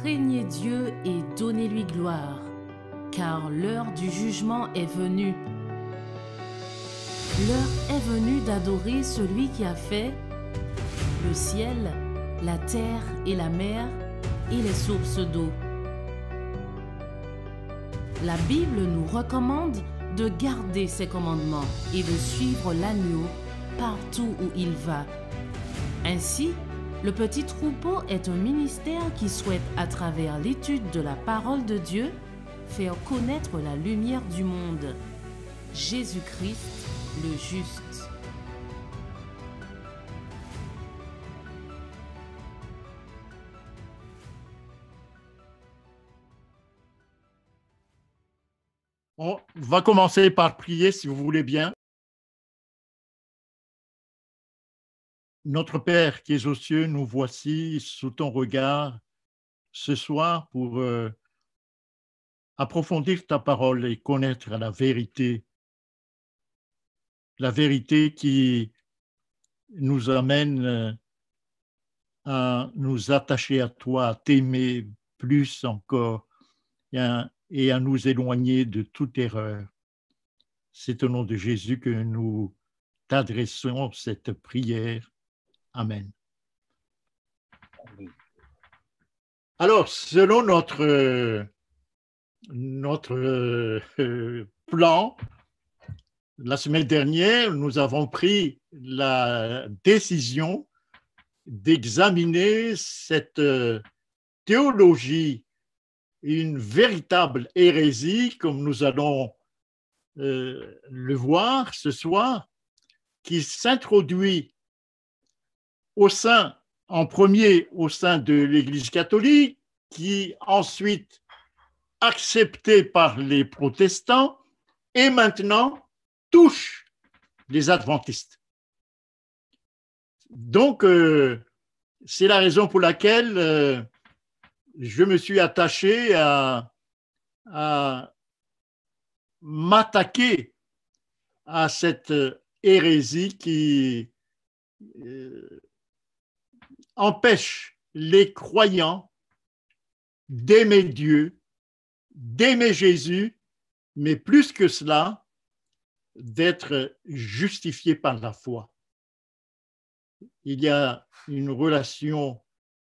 Craignez Dieu et donnez-lui gloire, car l'heure du jugement est venue. L'heure est venue d'adorer celui qui a fait le ciel, la terre et la mer et les sources d'eau. La Bible nous recommande de garder ses commandements et de suivre l'agneau partout où il va. Ainsi, le petit troupeau est un ministère qui souhaite, à travers l'étude de la parole de Dieu, faire connaître la lumière du monde, Jésus-Christ le juste. On va commencer par prier, si vous voulez bien. Notre Père qui es aux cieux, nous voici sous ton regard ce soir pour approfondir ta parole et connaître la vérité qui nous amène à nous attacher à toi, à t'aimer plus encore et à nous éloigner de toute erreur. C'est au nom de Jésus que nous t'adressons cette prière. Amen. Alors, selon notre plan, la semaine dernière, nous avons pris la décision d'examiner cette théologie, une véritable hérésie, comme nous allons le voir ce soir, qui s'introduit en premier au sein de l'Église catholique, qui ensuite acceptée par les protestants et maintenant touche les adventistes. Donc, c'est la raison pour laquelle je me suis attaché à m'attaquer à cette hérésie qui empêche les croyants d'aimer Dieu, d'aimer Jésus, mais plus que cela, d'être justifiés par la foi. Il y a une relation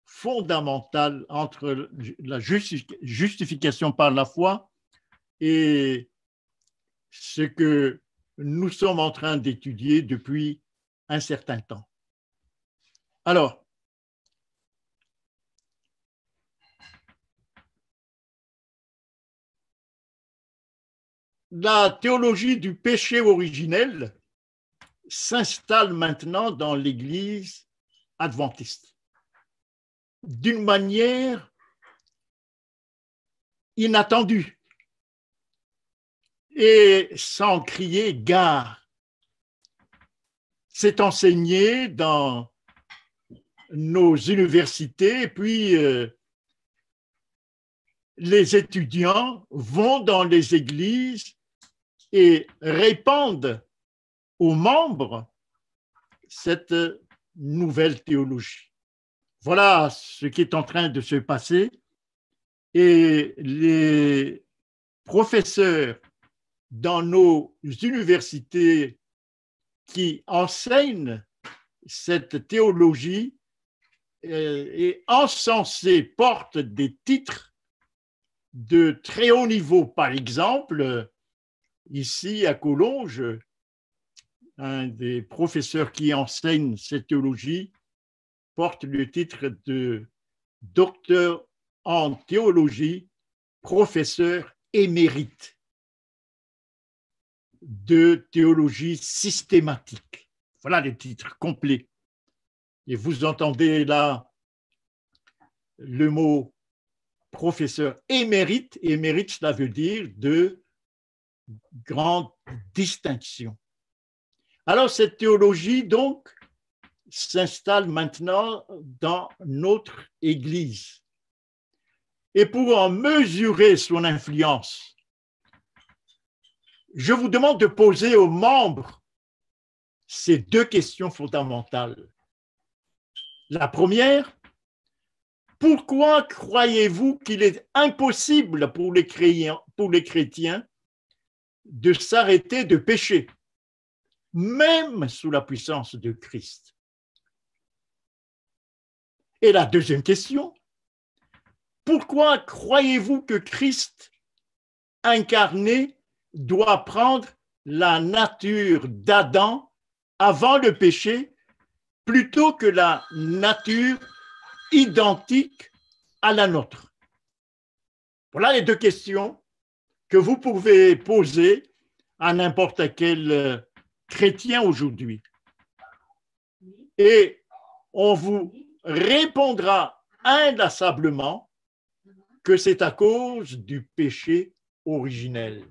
fondamentale entre la justification par la foi et ce que nous sommes en train d'étudier depuis un certain temps. Alors, la théologie du péché originel s'installe maintenant dans l'Église adventiste d'une manière inattendue et sans crier gare. C'est enseigné dans nos universités, et puis les étudiants vont dans les églises et répandent aux membres cette nouvelle théologie. Voilà ce qui est en train de se passer et les professeurs dans nos universités qui enseignent cette théologie et encensés portent des titres de très haut niveau. Par exemple, ici à Collonges, un des professeurs qui enseigne cette théologie porte le titre de docteur en théologie, professeur émérite de théologie systématique. Voilà le titre complet. Et vous entendez là le mot professeur émérite. Émérite, cela veut dire de grande distinction. Alors, cette théologie, donc, s'installe maintenant dans notre Église. Et pour en mesurer son influence, je vous demande de poser aux membres ces deux questions fondamentales. La première, Pourquoi croyez-vous qu'il est impossible pour les chrétiens de s'arrêter de pécher, même sous la puissance de Christ? Et la deuxième question, pourquoi croyez-vous que Christ incarné doit prendre la nature d'Adam avant le péché plutôt que la nature identique à la nôtre? Voilà les deux questions que vous pouvez poser à n'importe quel chrétien aujourd'hui. Et on vous répondra inlassablement que c'est à cause du péché originel.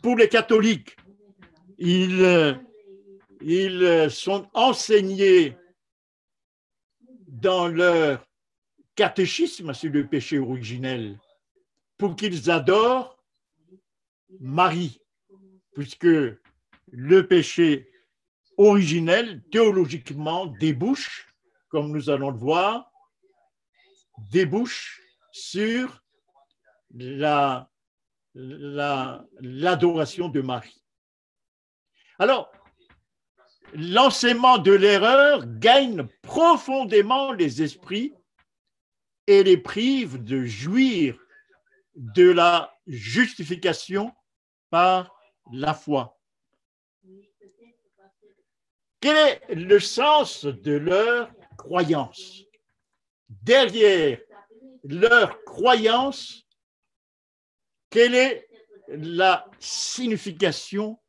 Pour les catholiques, ils sont enseignés dans leur catéchisme sur le péché originel pour qu'ils adorent Marie, puisque le péché originel, théologiquement, débouche, comme nous allons le voir, débouche sur l'adoration de Marie. Alors, l'enseignement de l'erreur gagne profondément les esprits et les prive de jouir de la justification par la foi. Quel est le sens de leur croyance? Derrière leur croyance, quelle est la signification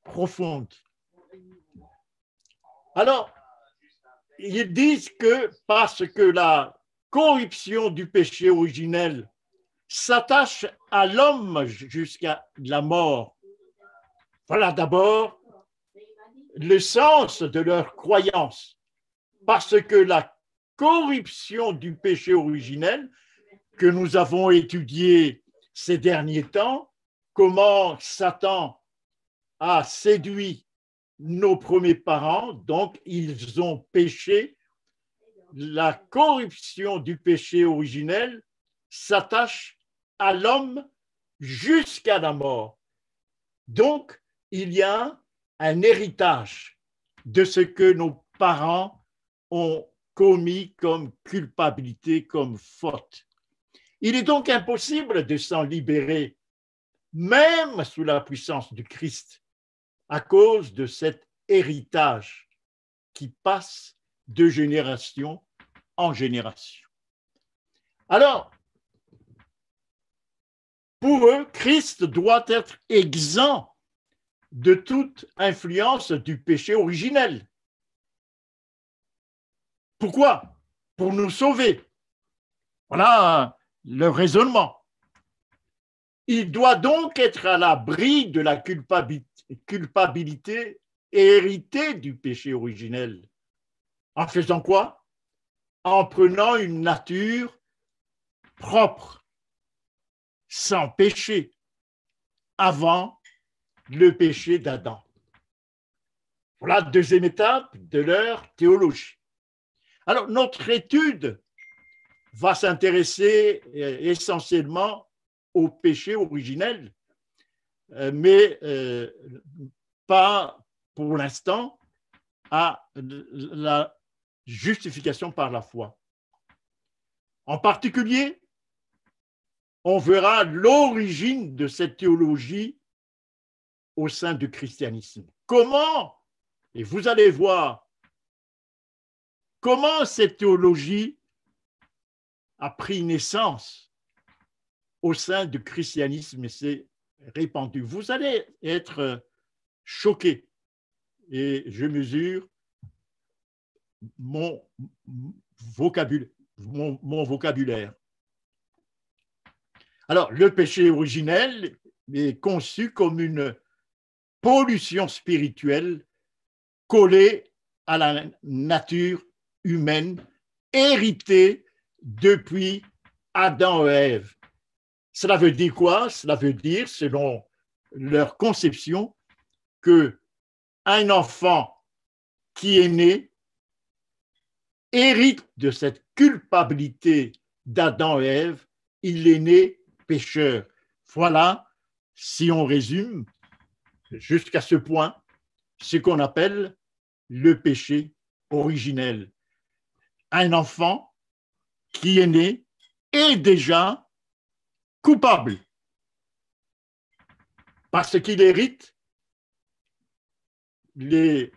profonde? Alors, ils disent que parce que la corruption du péché originel s'attache à l'homme jusqu'à la mort. Voilà d'abord le sens de leur croyance, parce que la corruption du péché originel que nous avons étudié ces derniers temps, comment Satan a séduit nos premiers parents, donc ils ont péché. La corruption du péché originel s'attache à l'homme jusqu'à la mort. Donc, il y a un héritage de ce que nos parents ont commis comme culpabilité, comme faute. Il est donc impossible de s'en libérer, même sous la puissance du Christ, à cause de cet héritage qui passe de génération en génération. Alors, pour eux, Christ doit être exempt de toute influence du péché originel. Pourquoi? Pour nous sauver. Voilà le raisonnement. Il doit donc être à l'abri de la culpabilité héritée du péché originel. En faisant quoi? En prenant une nature propre, sans péché, avant le péché d'Adam. Voilà la deuxième étape de leur théologie. Alors, notre étude va s'intéresser essentiellement au péché originel, mais pas pour l'instant à la justification par la foi. En particulier, on verra l'origine de cette théologie au sein du christianisme. Comment, et vous allez voir, comment cette théologie a pris naissance au sein du christianisme et s'est répandue. Vous allez être choqués et je mesure mon vocabulaire. Alors, le péché originel est conçu comme une pollution spirituelle collée à la nature humaine, héritée depuis Adam et Ève. Cela veut dire quoi? Cela veut dire, selon leur conception, qu'un enfant qui est né hérite de cette culpabilité d'Adam et Ève, il est né pécheur. Voilà, si on résume jusqu'à ce point, ce qu'on appelle le péché originel. Un enfant qui est né est déjà coupable parce qu'il hérite les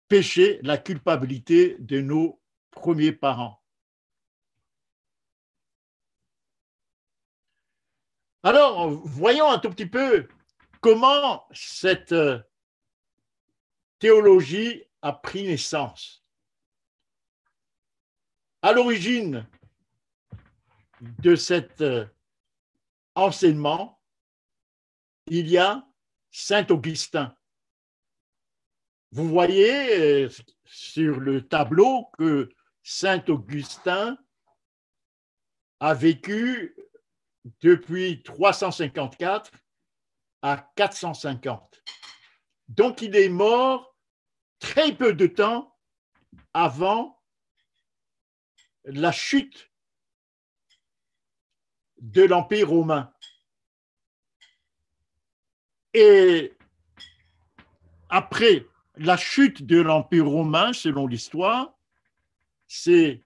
péchés, la culpabilité de nos premiers parents. Alors, voyons un tout petit peu comment cette théologie a pris naissance. À l'origine de cet enseignement, il y a Saint Augustin. Vous voyez sur le tableau que Saint Augustin a vécu depuis 354 à 450. Donc, il est mort très peu de temps avant la chute de l'Empire romain. Et après la chute de l'Empire romain, selon l'histoire, c'est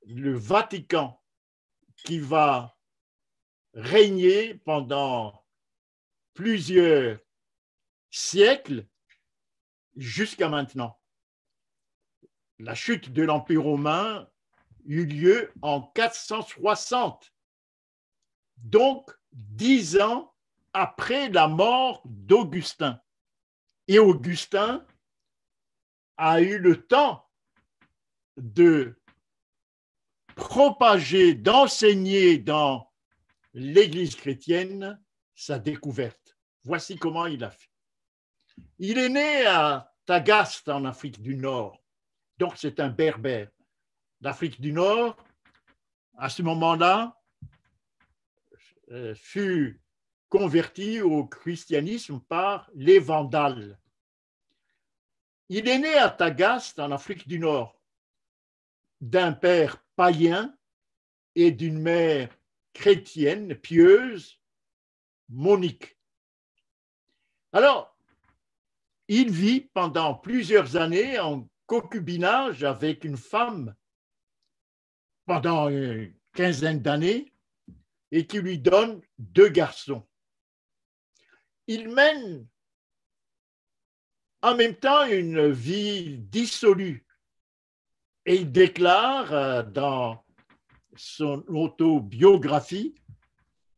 le Vatican qui va régner pendant plusieurs siècles jusqu'à maintenant. La chute de l'Empire romain eut lieu en 460, donc 10 ans après la mort d'Augustin. Et Augustin a eu le temps de propager, d'enseigner dans l'Église chrétienne sa découverte. Voici comment il a fait. Il est né à Tagaste, en Afrique du Nord. Donc, c'est un berbère. L'Afrique du Nord, à ce moment-là, fut converti au christianisme par les Vandales. Il est né à Tagaste, en Afrique du Nord, d'un père païen et d'une mère chrétienne, pieuse, Monique. Alors, il vit pendant plusieurs années en concubinage avec une femme pendant une quinzaine d'années et qui lui donne 2 garçons. Il mène en même temps une vie dissolue et il déclare dans son autobiographie,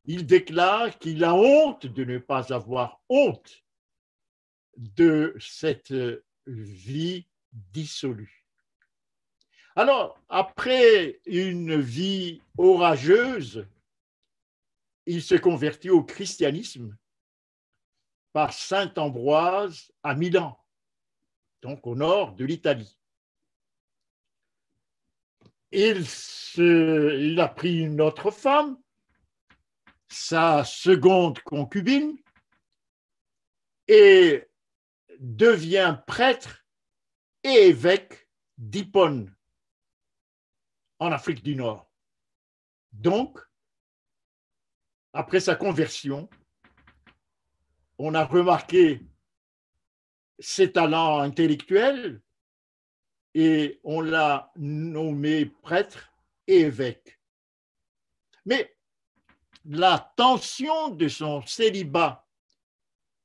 il déclare qu'il a honte de ne pas avoir honte de cette vie dissolue. Alors, après une vie orageuse, il se convertit au christianisme par saint Ambroise à Milan, donc au nord de l'Italie. Il a pris une autre femme, sa seconde concubine, et devient prêtre et évêque d'Hippone, en Afrique du Nord. Donc, après sa conversion, on a remarqué ses talents intellectuels et on l'a nommé prêtre et évêque. Mais la tension de son célibat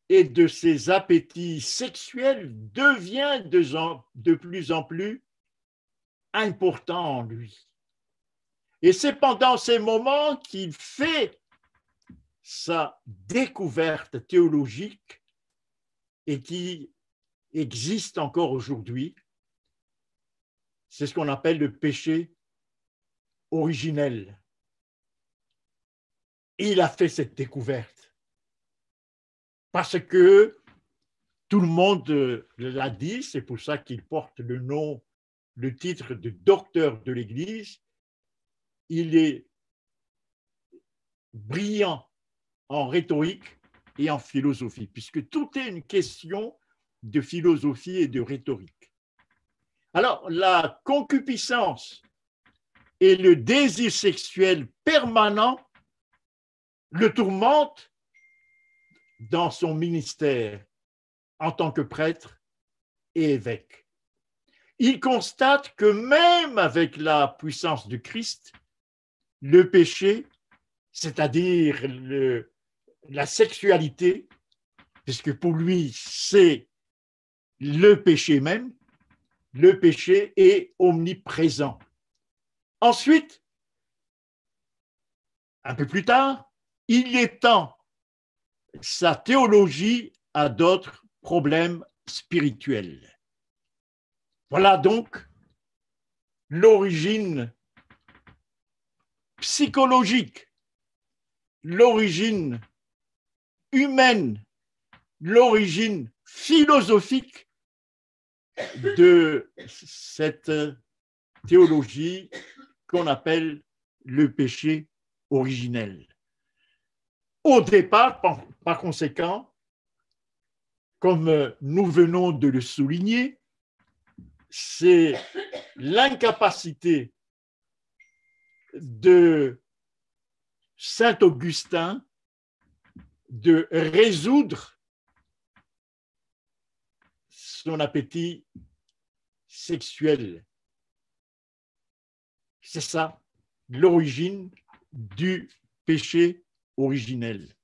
et de ses appétits sexuels devient de plus en plus important en lui. Et c'est pendant ces moments qu'il fait sa découverte théologique et qui existe encore aujourd'hui. C'est ce qu'on appelle le péché originel. Et il a fait cette découverte parce que tout le monde l'a dit, c'est pour ça qu'il porte le titre de docteur de l'Église. Il est brillant en rhétorique et en philosophie, puisque tout est une question de philosophie et de rhétorique. Alors, la concupiscence et le désir sexuel permanent le tourmentent dans son ministère en tant que prêtre et évêque. Il constate que même avec la puissance du Christ, le péché, c'est-à-dire la sexualité, puisque pour lui, c'est le péché même, le péché est omniprésent. Ensuite, un peu plus tard, il étend sa théologie à d'autres problèmes spirituels. Voilà donc l'origine psychologique, l'origine humaine, l'origine philosophique de cette théologie qu'on appelle le péché originel. Au départ, par conséquent, comme nous venons de le souligner, c'est l'incapacité de saint Augustin de résoudre son appétit sexuel. C'est ça, l'origine du péché originel.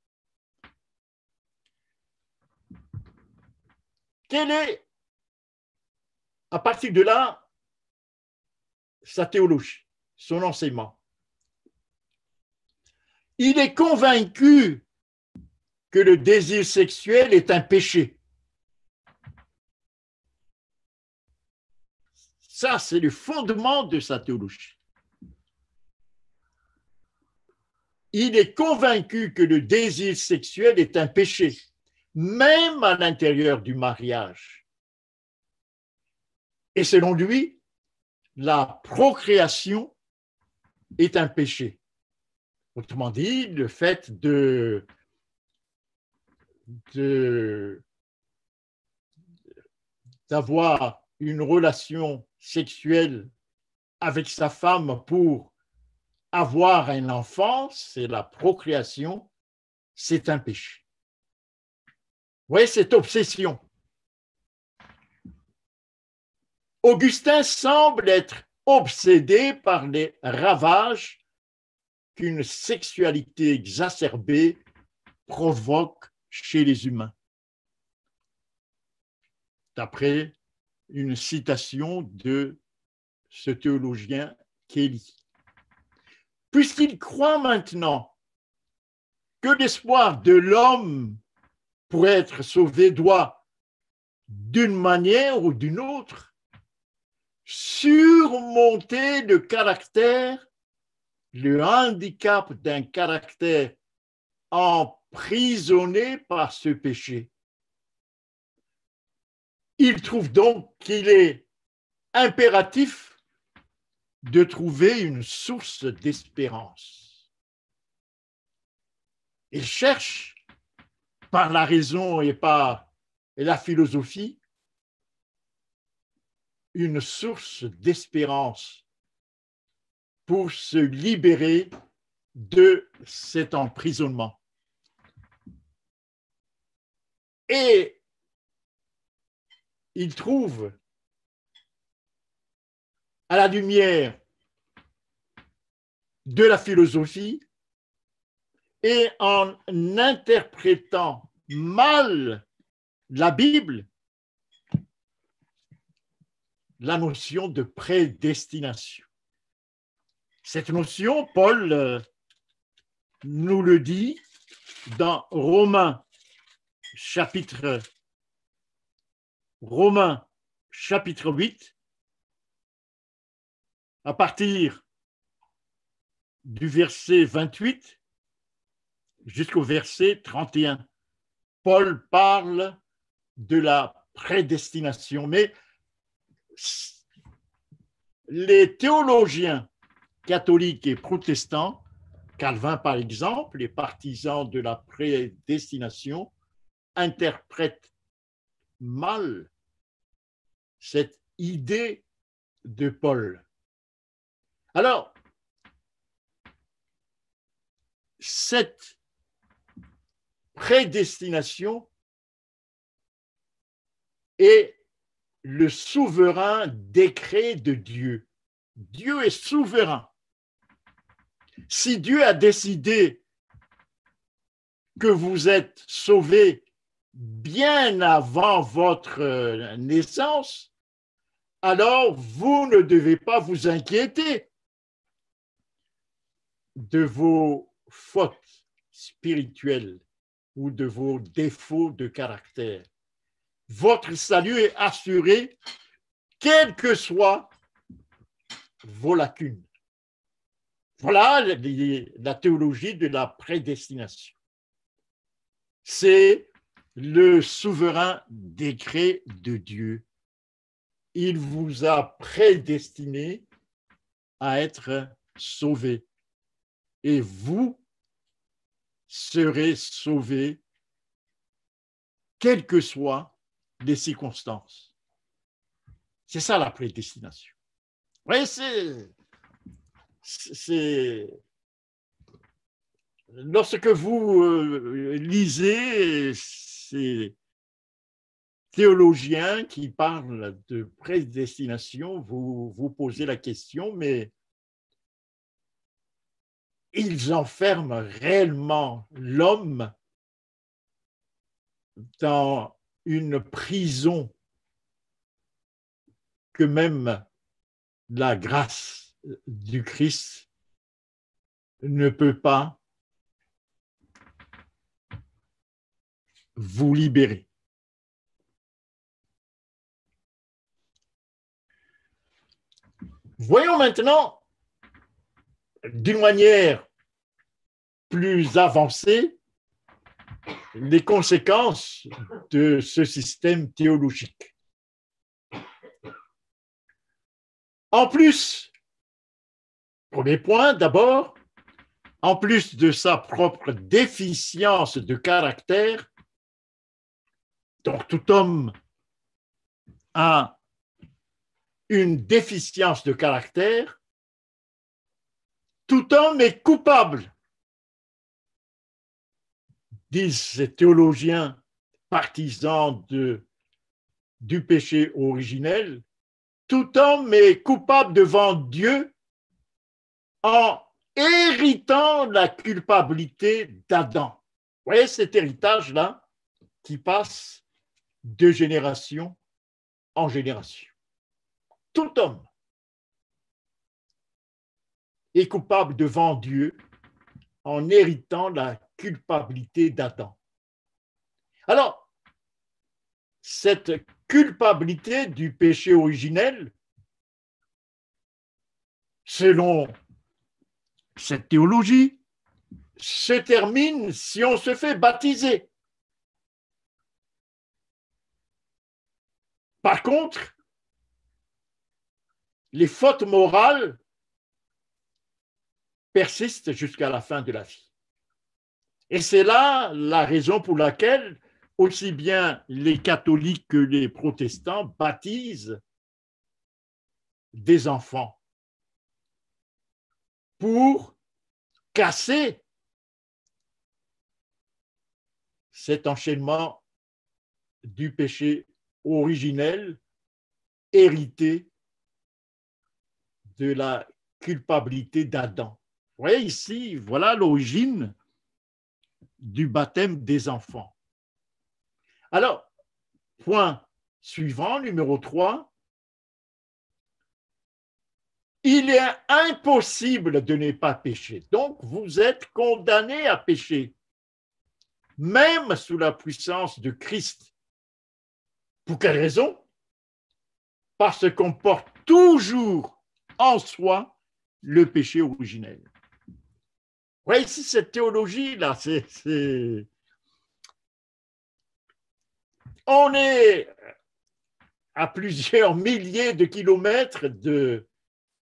Quelle est, à partir de là, sa théologie, son enseignement? Il est convaincu que le désir sexuel est un péché. Ça, c'est le fondement de sa théologie. Il est convaincu que le désir sexuel est un péché, même à l'intérieur du mariage. Et selon lui, la procréation est un péché. Autrement dit, le fait d'avoir une relation sexuelle avec sa femme pour avoir un enfant, c'est la procréation, c'est un péché. Vous voyez cette obsession. Augustin semble être obsédé par les ravages qu'une sexualité exacerbée provoque chez les humains. D'après une citation de ce théologien Kelly. Puisqu'il croit maintenant que l'espoir de l'homme pour être sauvé doit, d'une manière ou d'une autre, surmonter le handicap d'un caractère emprisonné par ce péché. Il trouve donc qu'il est impératif de trouver une source d'espérance. Il cherche, par la raison et par la philosophie, une source d'espérance pour se libérer de cet emprisonnement. Et il trouve à la lumière de la philosophie et en interprétant mal la Bible, la notion de prédestination. Cette notion, Paul nous le dit dans Romains chapitre 8, à partir du verset 28 jusqu'au verset 31. Paul parle de la prédestination, mais les théologiens catholiques et protestants, Calvin par exemple, les partisans de la prédestination, interprètent mal cette idée de Paul. Alors, cette prédestination est le souverain décret de Dieu. Dieu est souverain. Si Dieu a décidé que vous êtes sauvés bien avant votre naissance, alors vous ne devez pas vous inquiéter de vos fautes spirituelles ou de vos défauts de caractère. Votre salut est assuré, quelles que soient vos lacunes. Voilà la théologie de la prédestination. C'est le souverain décret de Dieu. Il vous a prédestiné à être sauvés. Et vous serez sauvés, quelles que soient les circonstances. C'est ça la prédestination. Oui, c'est lorsque vous lisez ces théologiens qui parlent de prédestination, vous vous posez la question, mais ils enferment réellement l'homme dans une prison que même la grâce du Christ ne peut pas vous libérer. Voyons maintenant, d'une manière plus avancée, les conséquences de ce système théologique. En plus, premier point, d'abord, en plus de sa propre déficience de caractère, donc tout homme a une déficience de caractère, tout homme est coupable, disent ces théologiens partisans du péché originel. Tout homme est coupable devant Dieu en héritant la culpabilité d'Adam. Vous voyez cet héritage-là qui passe de génération en génération. Tout homme est coupable devant Dieu en héritant la culpabilité d'Adam. Alors, cette culpabilité du péché originel, selon cette théologie, se termine si on se fait baptiser. Par contre, les fautes morales persistent jusqu'à la fin de la vie. Et c'est là la raison pour laquelle aussi bien les catholiques que les protestants baptisent des enfants pour casser cet enchaînement du péché originel hérité de la culpabilité d'Adam. Vous voyez ici, voilà l'origine du baptême des enfants. Alors, point suivant, numéro 3, il est impossible de ne pas pécher. Donc, vous êtes condamné à pécher, même sous la puissance de Christ. Pour quelle raison? Parce qu'on porte toujours en soi le péché originel. Vous voyez ici, cette théologie-là, on est à plusieurs milliers de kilomètres de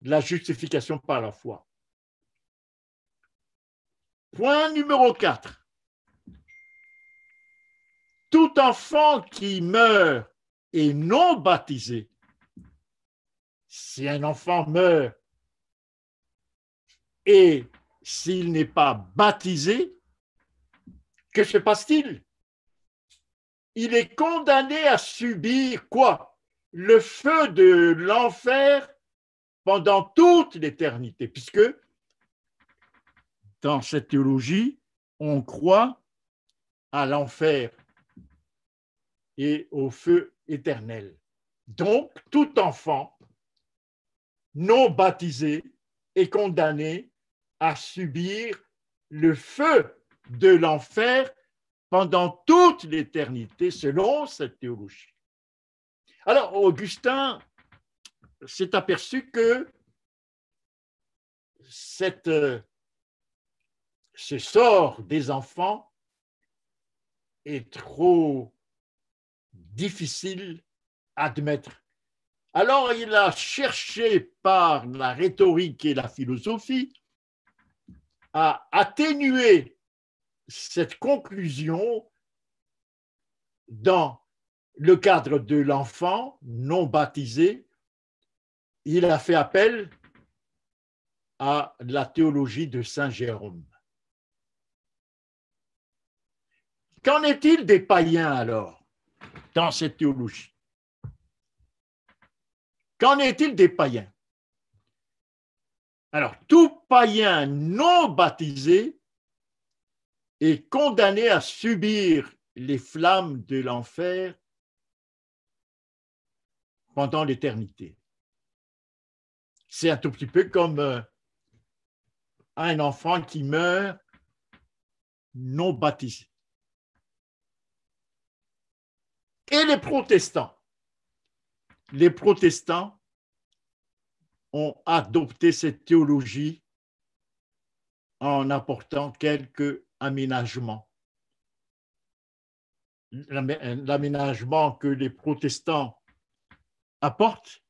la justification par la foi. Point numéro 4. Tout enfant qui meurt et non baptisé si un enfant meurt et s'il n'est pas baptisé, que se passe-t-il? Il est condamné à subir quoi? Le feu de l'enfer pendant toute l'éternité, puisque dans cette théologie, on croit à l'enfer et au feu éternel. Donc, tout enfant non baptisé est condamné à subir le feu de l'enfer pendant toute l'éternité, selon cette théologie. Alors, Augustin s'est aperçu que ce sort des enfants est trop difficile à admettre. Alors, il a cherché par la rhétorique et la philosophie à atténuer cette conclusion dans le cadre de l'enfant non baptisé. Il a fait appel à la théologie de Saint Jérôme. Qu'en est-il des païens alors dans cette théologie? Qu'en est-il des païens? Alors, tout païen non baptisé est condamné à subir les flammes de l'enfer pendant l'éternité. C'est un tout petit peu comme un enfant qui meurt non baptisé. Et les protestants ont adopté cette théologie en apportant quelques aménagements. L'aménagement que les protestants apportent,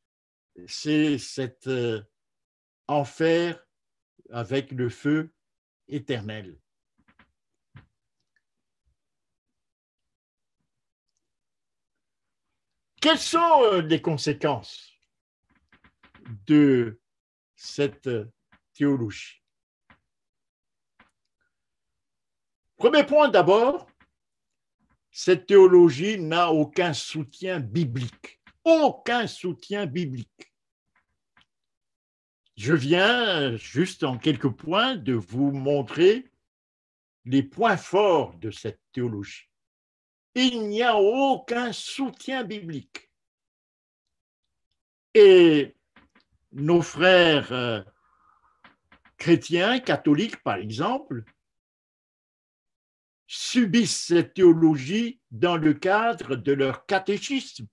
c'est cet enfer avec le feu éternel. Quelles sont les conséquences de cette théologie? Premier point d'abord, cette théologie n'a aucun soutien biblique. Aucun soutien biblique. Je viens juste en quelques points de vous montrer les points forts de cette théologie. Il n'y a aucun soutien biblique. Et nos frères chrétiens, catholiques par exemple, subissent cette théologie dans le cadre de leur catéchisme.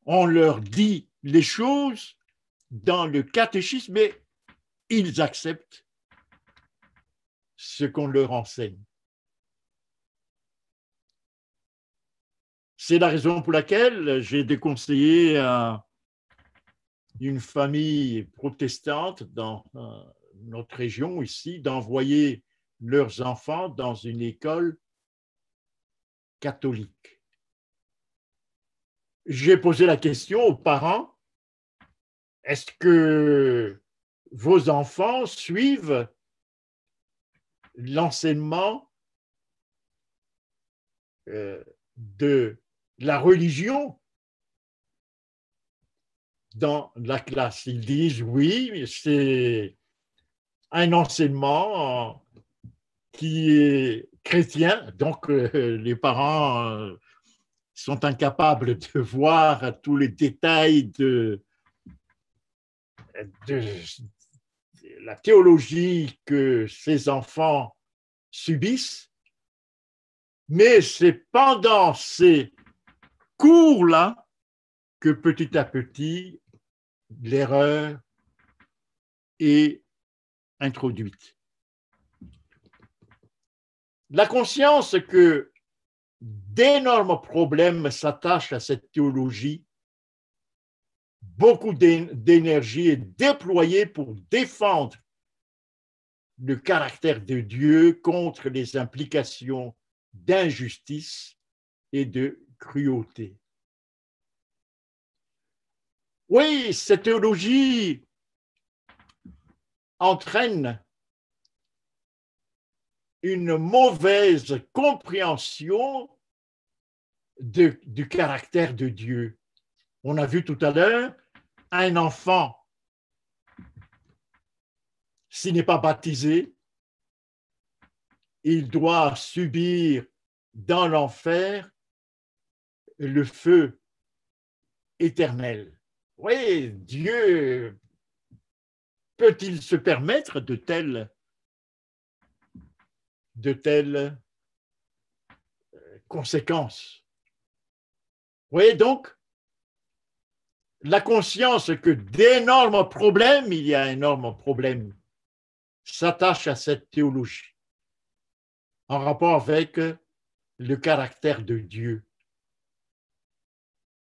On leur dit les choses dans le catéchisme, mais ils acceptent ce qu'on leur enseigne. C'est la raison pour laquelle j'ai déconseillé à une famille protestante dans notre région ici d'envoyer leurs enfants dans une école catholique. J'ai posé la question aux parents, est-ce que vos enfants suivent l'enseignement de la religion dans la classe? Ils disent oui, c'est un enseignement qui est chrétien, donc les parents sont incapables de voir tous les détails de la théologie que ces enfants subissent, mais c'est pendant ces cours-là que petit à petit, l'erreur est introduite. La conscience que d'énormes problèmes s'attachent à cette théologie, beaucoup d'énergie est déployée pour défendre le caractère de Dieu contre les implications d'injustice et de cruauté. Oui, cette théologie entraîne une mauvaise compréhension du caractère de Dieu. On a vu tout à l'heure, un enfant, s'il n'est pas baptisé, il doit subir dans l'enfer le feu éternel. Oui, Dieu peut-il se permettre de telles conséquences? Oui, donc, la conscience que d'énormes problèmes, il y a énormes problèmes, s'attache à cette théologie en rapport avec le caractère de Dieu.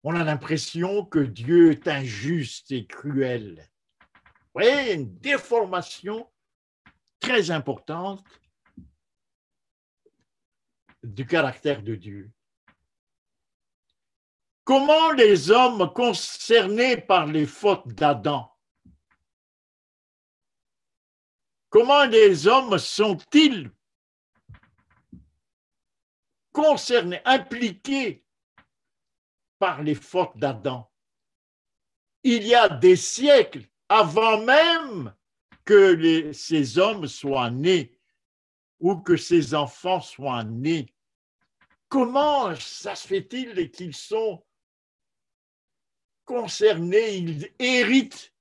On a l'impression que Dieu est injuste et cruel. Oui, une déformation très importante du caractère de Dieu. Comment les hommes concernés par les fautes d'Adam, comment les hommes sont-ils concernés, impliqués par les fautes d'Adam? Il y a des siècles avant même que ces hommes soient nés ou que ces enfants soient nés. Comment ça se fait-il qu'ils sont concernés, ils héritent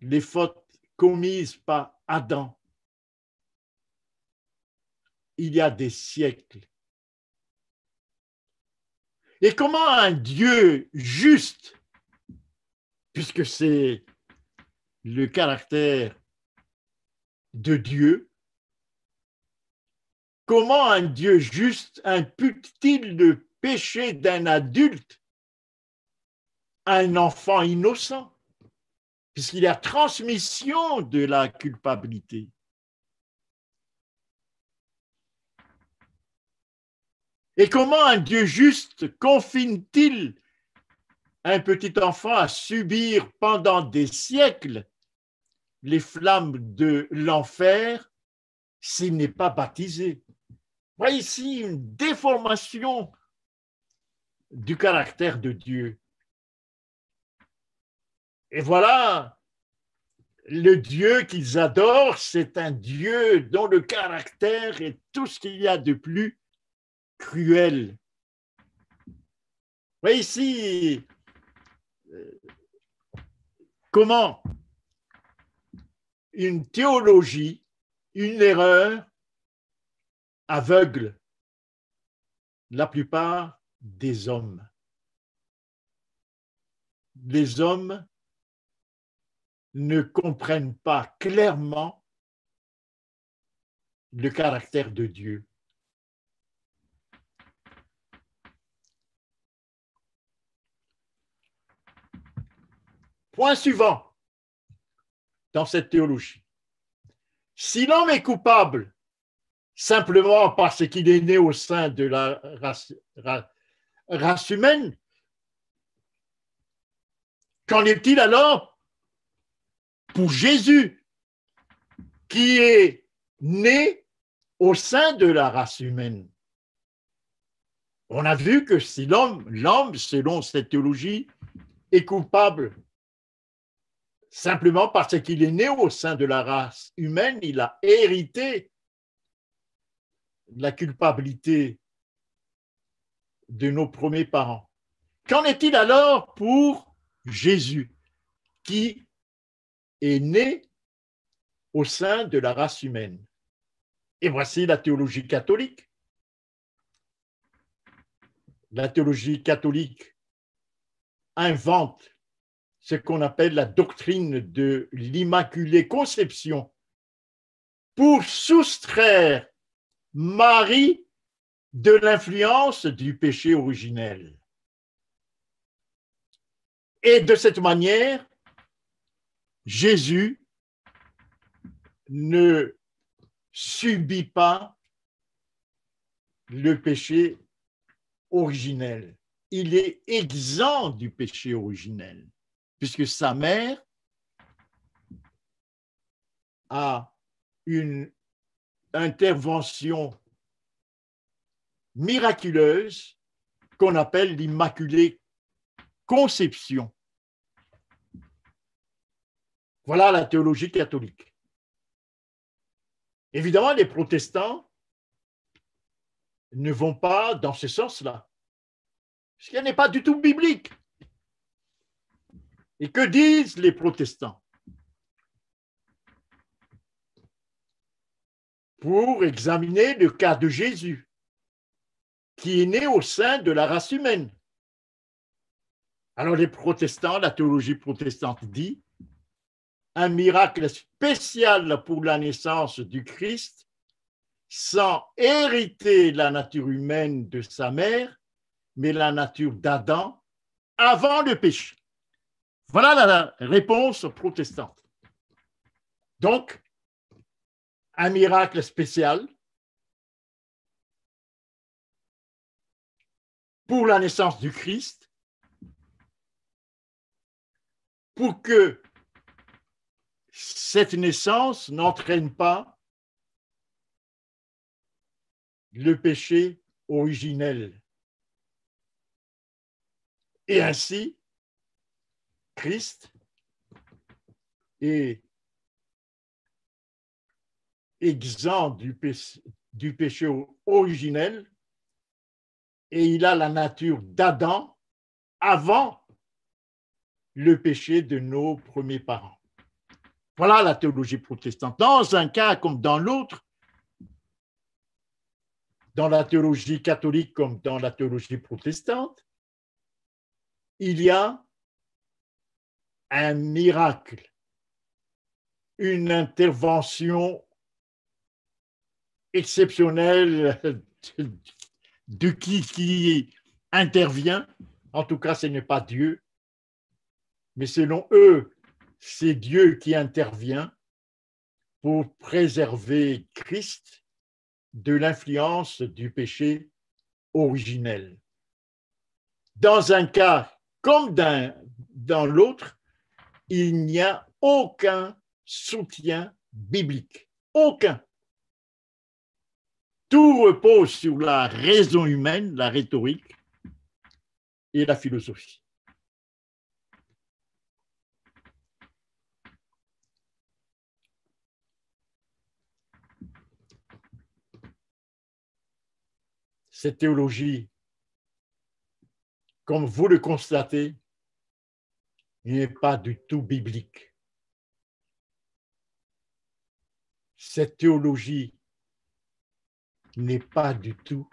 les fautes commises par Adam il y a des siècles? Et comment un Dieu juste, puisque c'est le caractère de Dieu, comment un Dieu juste impute-t-il le péché d'un adulte à un enfant innocent, puisqu'il y a transmission de la culpabilité? Et comment un Dieu juste confine-t-il un petit enfant à subir pendant des siècles les flammes de l'enfer s'il n'est pas baptisé? Voyez ici une déformation du caractère de Dieu. Et voilà, le Dieu qu'ils adorent, c'est un Dieu dont le caractère est tout ce qu'il y a de plus cruel. Voyez ici comment une théologie, une erreur aveugle la plupart des hommes. Les hommes ne comprennent pas clairement le caractère de Dieu. Point suivant dans cette théologie. Si l'homme est coupable simplement parce qu'il est né au sein de la race humaine, qu'en est-il alors pour Jésus, qui est né au sein de la race humaine? On a vu que si l'homme, selon cette théologie, est coupable simplement parce qu'il est né au sein de la race humaine, il a hérité la culpabilité de nos premiers parents. Qu'en est-il alors pour Jésus, qui est né au sein de la race humaine? Et voici la théologie catholique. La théologie catholique invente ce qu'on appelle la doctrine de l'Immaculée Conception pour soustraire Marie de l'influence du péché originel. Et de cette manière, Jésus ne subit pas le péché originel. il est exempt du péché originel, puisque sa mère a une intervention miraculeuse qu'on appelle l'Immaculée Conception. Voilà la théologie catholique. Évidemment, les protestants ne vont pas dans ce sens-là, parce qu'elle n'est pas du tout biblique. Et que disent les protestants? Pour examiner le cas de Jésus, qui est né au sein de la race humaine. Alors les protestants, la théologie protestante dit, un miracle spécial pour la naissance du Christ, sans hériter la nature humaine de sa mère, mais la nature d'Adam avant le péché. Voilà la réponse protestante. Donc, un miracle spécial pour la naissance du Christ, pour que cette naissance n'entraîne pas le péché originel. Et ainsi, Christ est exempt du péché originel et il a la nature d'Adam avant le péché de nos premiers parents. Voilà la théologie protestante. Dans un cas comme dans l'autre, dans la théologie catholique comme dans la théologie protestante, il y a un miracle, une intervention exceptionnelle de qui intervient. En tout cas, ce n'est pas Dieu, mais selon eux, c'est Dieu qui intervient pour préserver Christ de l'influence du péché originel. Dans un cas comme dans l'autre, il n'y a aucun soutien biblique. Aucun. Tout repose sur la raison humaine, la rhétorique et la philosophie. Cette théologie, comme vous le constatez, n'est pas du tout biblique. Cette théologie n'est pas du tout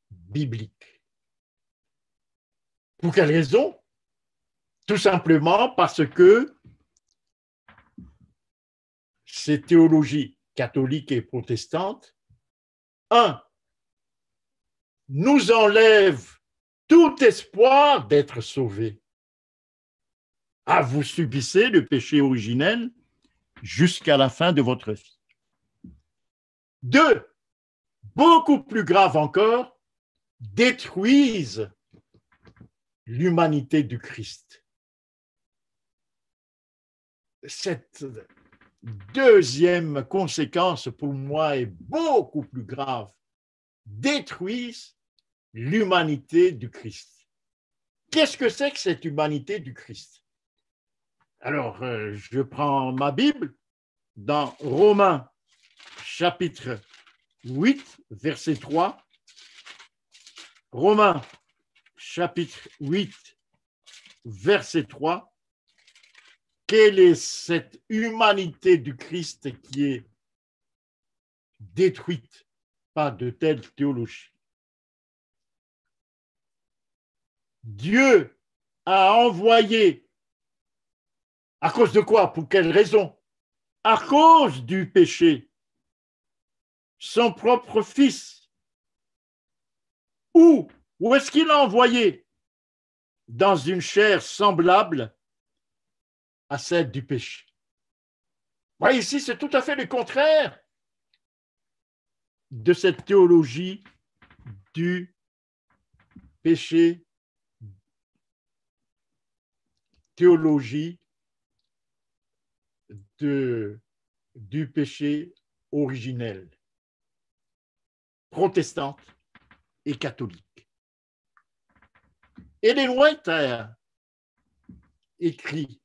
biblique. Pour quelle raison? Tout simplement parce que ces théologies catholiques et protestantes, nous enlèvent tout espoir d'être sauvés. Ah, vous subissez le péché originel jusqu'à la fin de votre vie. 2, beaucoup plus grave encore, détruisent l'humanité du Christ. Cette deuxième conséquence pour moi est beaucoup plus grave. Détruisent l'humanité du Christ. Qu'est-ce que c'est que cette humanité du Christ? Alors, je prends ma Bible dans Romains chapitre 8, verset 3. Romains chapitre 8, verset 3. Quelle est cette humanité du Christ qui est détruite par de telles théologies? Dieu a envoyé, à cause de quoi? Pour quelle raison? À cause du péché, son propre Fils. Où est-ce qu'il l'a envoyé? Dans une chair semblable à celle du péché. Voyez, ici, c'est tout à fait le contraire de cette théologie du péché théologie du péché originel, protestante et catholique. Ellen White a écrit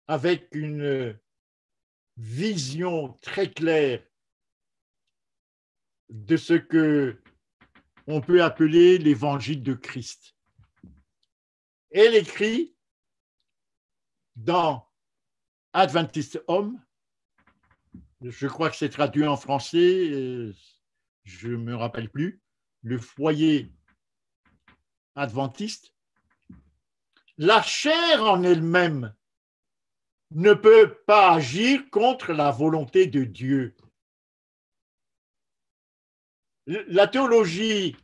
avec une vision très claire de ce que on peut appeler l'évangile de Christ. Elle écrit dans Adventist Home, je crois que c'est traduit en français, je ne me rappelle plus, le foyer adventiste. La chair en elle-même ne peut pas agir contre la volonté de Dieu. La théologie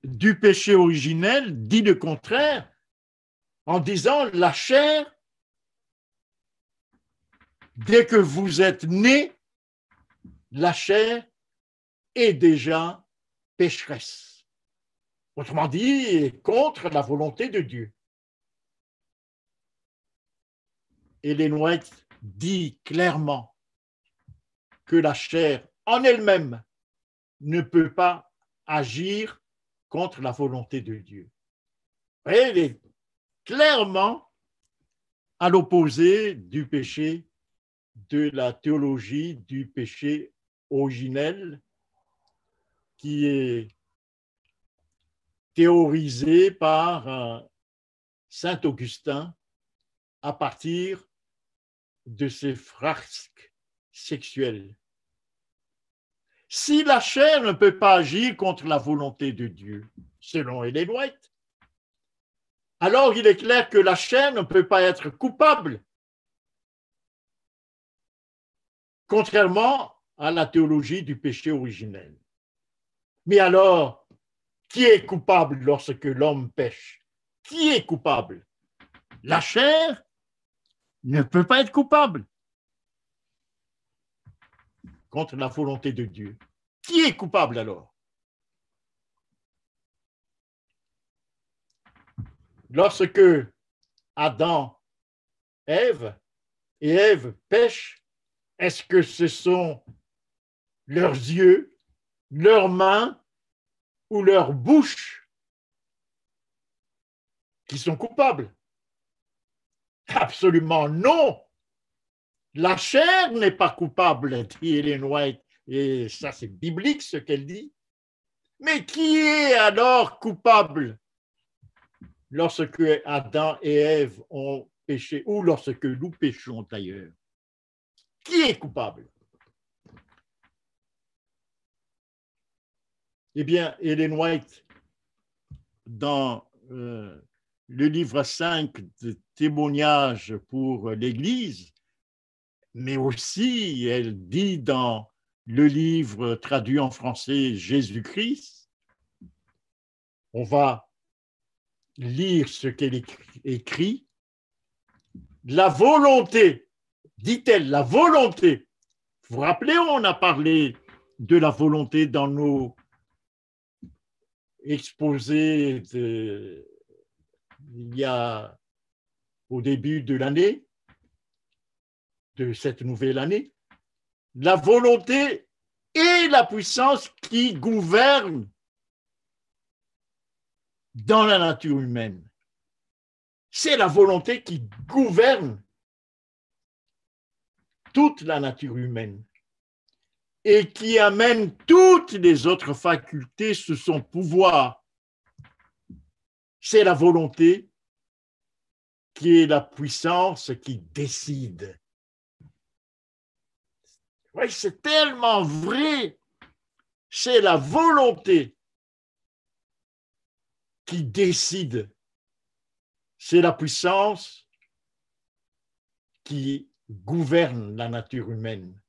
du péché originel dit le contraire en disant la chair, dès que vous êtes né, la chair est déjà pécheresse. Autrement dit, contre la volonté de Dieu. Ellen White dit clairement que la chair en elle-même ne peut pas agir contre la volonté de Dieu. Elle est clairement à l'opposé du péché, de la théologie du péché originel qui est théorisée par saint Augustin à partir de ses frasques sexuels. Si la chair ne peut pas agir contre la volonté de Dieu, selon Ellen White, alors il est clair que la chair ne peut pas être coupable, contrairement à la théologie du péché originel. Mais alors, qui est coupable lorsque l'homme pêche? Qui est coupable? La chair ne peut pas être coupable contre la volonté de Dieu. Qui est coupable alors? Lorsque Adam, Ève et Ève pêchent, est-ce que ce sont leurs yeux, leurs mains ou leur bouche qui sont coupables? Absolument non. La chair n'est pas coupable, dit Ellen White, et ça c'est biblique ce qu'elle dit. Mais qui est alors coupable lorsque Adam et Ève ont péché, ou lorsque nous péchons d'ailleurs? Qui est coupable? Eh bien, Ellen White, dans le livre 5 de témoignages pour l'Église, mais aussi, elle dit dans le livre traduit en français Jésus-Christ, on va lire ce qu'elle écrit, la volonté, dit-elle, la volonté. Vous vous rappelez, on a parlé de la volonté dans nos exposés il y a au début de l'année, de cette nouvelle année. La volonté et la puissance qui gouvernent dans la nature humaine. C'est la volonté qui gouverne toute la nature humaine et qui amène toutes les autres facultés sous son pouvoir. C'est la volonté qui est la puissance qui décide. Oui, c'est tellement vrai. C'est la volonté qui décide. C'est la puissance qui gouverne la nature humaine.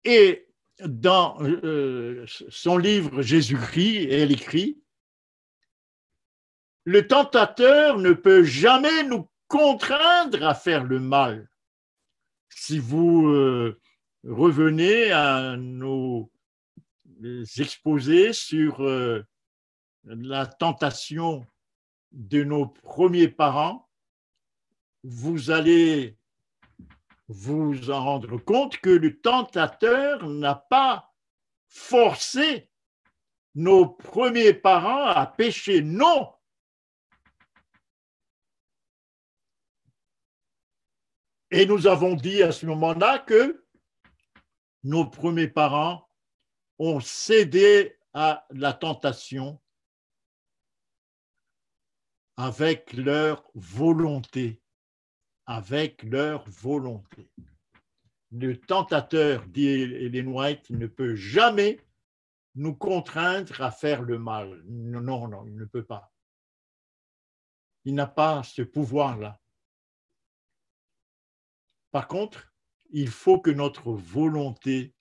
Et dans son livre Jésus-Christ, elle écrit, le tentateur ne peut jamais nous contraindre à faire le mal. Si vous revenez à nos exposés sur la tentation de nos premiers parents, vous allez vous en rendre compte que le tentateur n'a pas forcé nos premiers parents à pécher. Non. Et nous avons dit à ce moment-là que nos premiers parents ont cédé à la tentation avec leur volonté. Avec leur volonté. Le tentateur, dit Ellen White, ne peut jamais nous contraindre à faire le mal. Non, non, il ne peut pas. Il n'a pas ce pouvoir-là. Par contre, il faut que notre volonté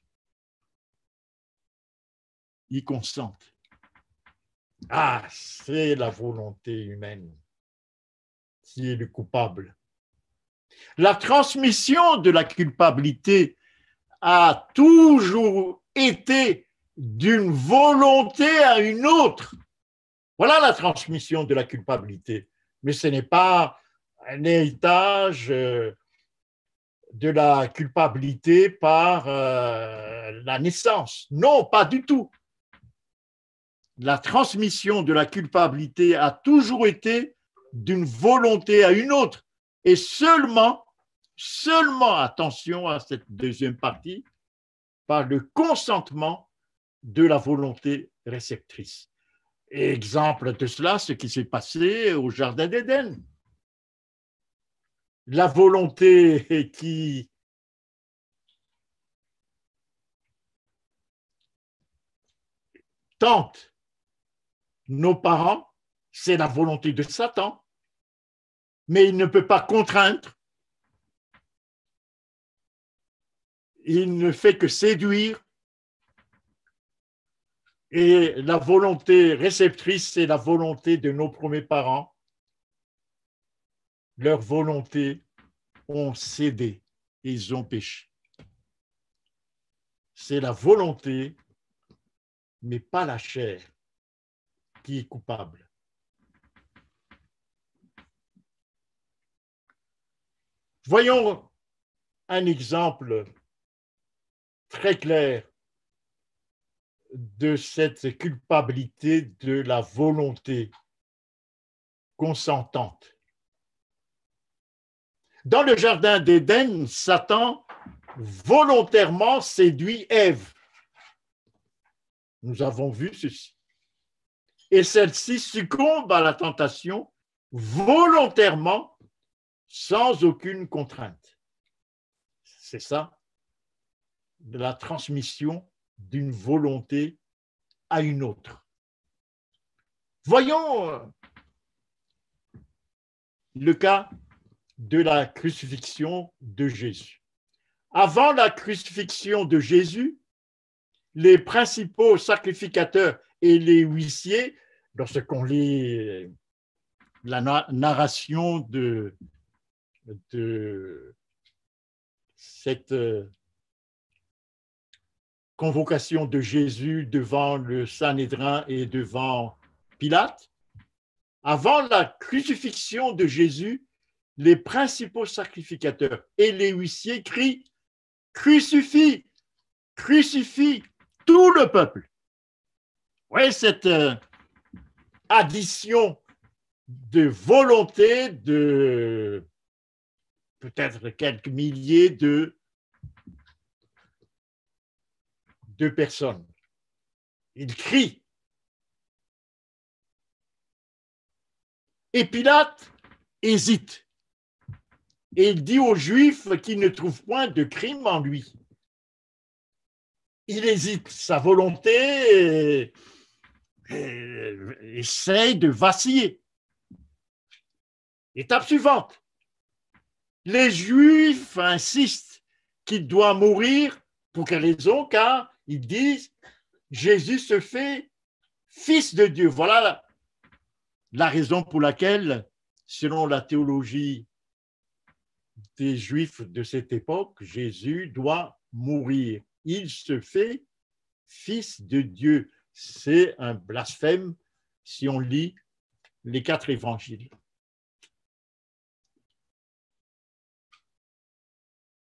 y consente. Ah, c'est la volonté humaine qui est le coupable. La transmission de la culpabilité a toujours été d'une volonté à une autre. Voilà la transmission de la culpabilité. Mais ce n'est pas un héritage de la culpabilité par la naissance. Non, pas du tout. La transmission de la culpabilité a toujours été d'une volonté à une autre. Et seulement, attention à cette deuxième partie, par le consentement de la volonté réceptrice. Et exemple de cela, ce qui s'est passé au Jardin d'Éden. La volonté qui tente nos parents, c'est la volonté de Satan. Mais il ne peut pas contraindre. Il ne fait que séduire. Et la volonté réceptrice, c'est la volonté de nos premiers parents. Leur volonté ont cédé, ils ont péché. C'est la volonté, mais pas la chair, qui est coupable. Voyons un exemple très clair de cette culpabilité de la volonté consentante. Dans le Jardin d'Éden, Satan volontairement séduit Ève. Nous avons vu ceci. Et celle-ci succombe à la tentation volontairement, sans aucune contrainte. C'est ça, de la transmission d'une volonté à une autre. Voyons le cas de la crucifixion de Jésus. Avant la crucifixion de Jésus, les principaux sacrificateurs et les huissiers, lorsqu'on lit la narration de cette convocation de Jésus devant le Sanhédrin et devant Pilate, avant la crucifixion de Jésus, les principaux sacrificateurs et les huissiers crient « Crucifie, crucifie tout le peuple ». Oui, cette addition de volonté de peut-être quelques milliers de personnes. Ils crient. Et Pilate hésite. Et il dit aux Juifs qu'il ne trouve point de crime en lui. Il hésite. Sa volonté essaye de vaciller. Étape suivante. Les Juifs insistent qu'il doit mourir. Pour quelle raison? Car ils disent Jésus se fait fils de Dieu. Voilà la raison pour laquelle, selon la théologie des Juifs de cette époque, Jésus doit mourir. Il se fait fils de Dieu. C'est un blasphème, si on lit les 4 évangiles.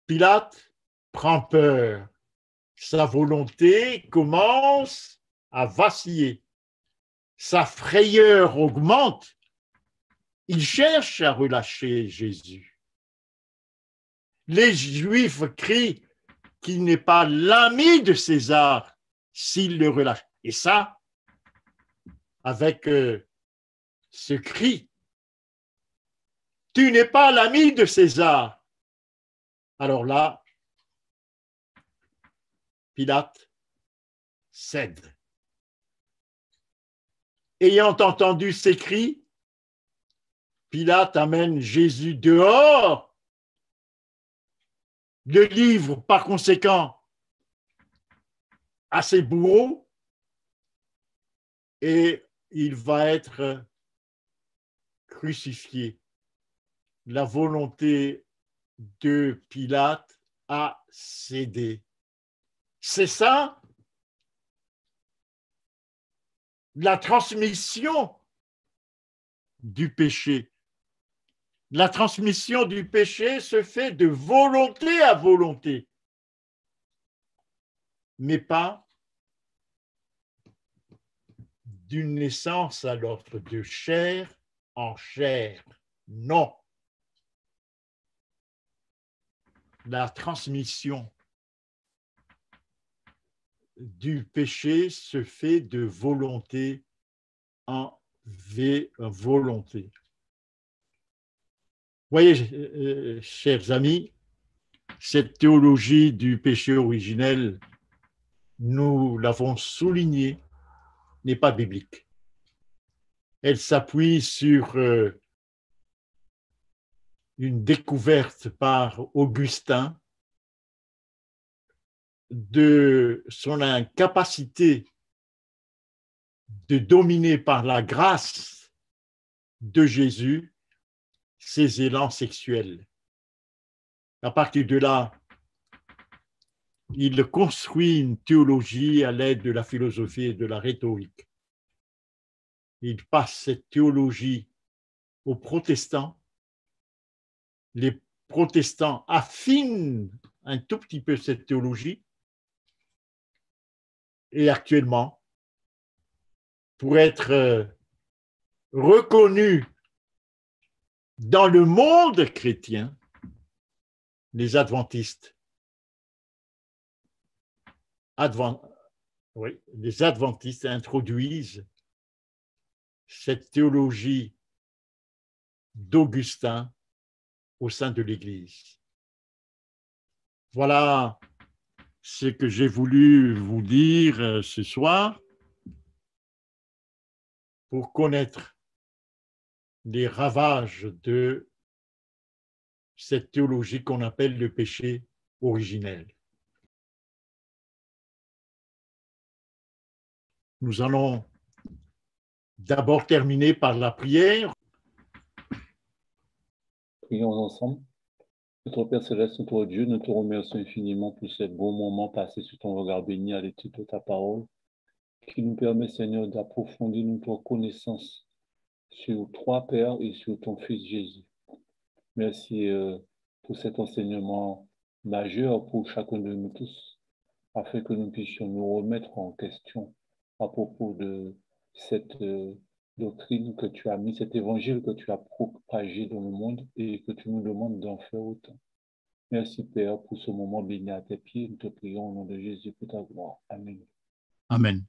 Pilate prend peur. Sa volonté commence à vaciller. Sa frayeur augmente. Il cherche à relâcher Jésus. Les Juifs crient qu'il n'est pas l'ami de César s'il le relâche. Et ça, avec ce cri, tu n'es pas l'ami de César. Alors là, Pilate cède. Ayant entendu ces cris, Pilate amène Jésus dehors, le livre par conséquent à ses bourreaux et il va être crucifié. La volonté de Pilate a cédé. C'est ça, la transmission du péché. La transmission du péché se fait de volonté à volonté, mais pas d'une naissance à l'autre, de chair en chair. Non. La transmission du péché se fait de volonté en volonté. Voyez, chers amis, cette théologie du péché originel, nous l'avons souligné, n'est pas biblique. Elle s'appuie sur une découverte par Augustin de son incapacité de dominer par la grâce de Jésus ses élans sexuels. À partir de là, il construit une théologie à l'aide de la philosophie et de la rhétorique. Il passe cette théologie aux protestants. Les protestants affinent un tout petit peu cette théologie. Et actuellement, pour être reconnu dans le monde chrétien, les adventistes, les adventistes introduisent cette théologie d'Augustin au sein de l'Église. Voilà ce que j'ai voulu vous dire ce soir pour connaître les ravages de cette théologie qu'on appelle le péché originel. Nous allons d'abord terminer par la prière. Prions ensemble. Notre Père Céleste, notre Dieu, nous te remercions infiniment pour ces beaux moments passés sur ton regard béni à l'étude de ta parole, qui nous permet, Seigneur, d'approfondir notre connaissance sur toi, Père, et sur ton Fils Jésus. Merci pour cet enseignement majeur pour chacun de nous tous, afin que nous puissions nous remettre en question à propos de cette doctrine que tu as mis, cet évangile que tu as propagé dans le monde et que tu nous demandes d'en faire autant. Merci, Père, pour ce moment béni à tes pieds. Nous te prions au nom de Jésus pour ta gloire. Amen. Amen.